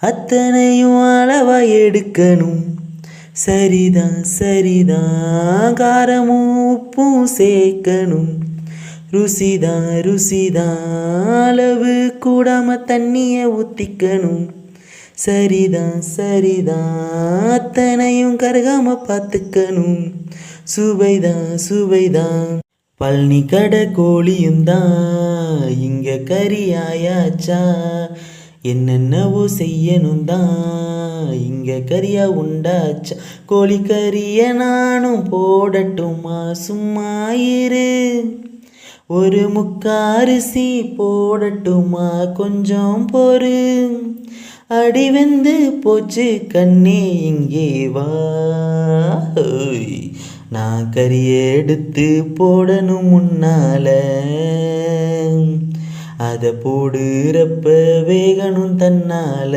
அத்தனையும் அளவா எடுக்கணும். சரிதான் சரிதான், காரமும் உப்பும் சேர்க்கணும். ருசிதான் ருசிதான், அளவு கூடாம தண்ணிய ஊத்திக்கணும். சரிதான் சரிதான், அத்தனையும் கருகாம பார்த்துக்கணும். சுவைதான் சுவைதான், பழனி கடை கோழியும் தான் இங்க கறியாயாச்சா. என்னென்னவோ செய்யணும் தான் இங்க கறியா உண்டாச்சா. கோழிக்கறிய நானும் போடட்டுமா, சும்மா இரு. ஒரு முக்காரிசி போடட்டுமா, கொஞ்சம் பொறு. அடி வெந்து போச்சு கண்ணே இங்கே வா. நான் கறியை எடுத்து போடணும் முன்னால, அதை போடுறப்ப வேகணும் தன்னால.